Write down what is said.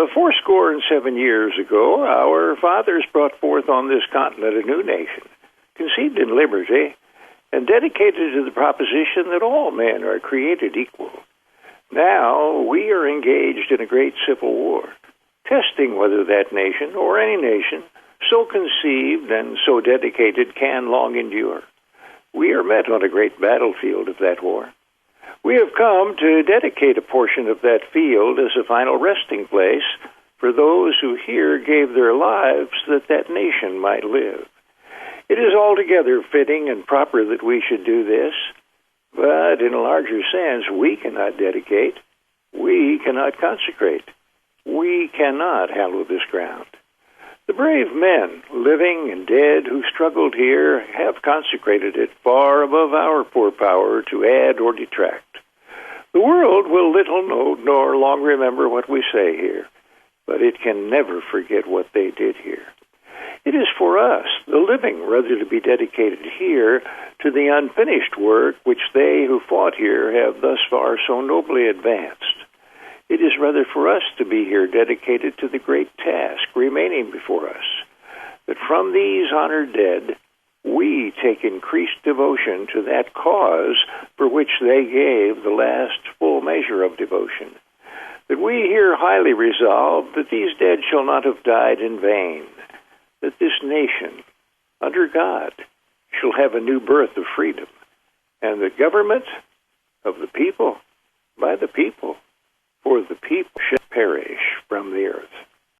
Fourscore and 7 years ago, our fathers brought forth on this continent a new nation, conceived in liberty, and dedicated to the proposition that all men are created equal. Now we are engaged in a great civil war, testing whether that nation, or any nation, so conceived and so dedicated can long endure. We are met on a great battlefield of that war. We have come to dedicate a portion of that field as a final resting place for those who here gave their lives that that nation might live. It is altogether fitting and proper that we should do this, but in a larger sense, we cannot dedicate, we cannot consecrate, we cannot hallow this ground. The brave men, living and dead, who struggled here have consecrated it far above our poor power to add or detract. The world will little note nor long remember what we say here, but it can never forget what they did here. It is for us, the living, rather to be dedicated here to the unfinished work which they who fought here have thus far so nobly advanced. It is rather for us to be here dedicated to the great task remaining before us, that from these honored dead we take increased devotion to that cause for which they gave the last full measure of devotion, that we here highly resolve that these dead shall not have died in vain, that this nation, under God, shall have a new birth of freedom, and the government of the people, by the people, for the people shall perish from the earth.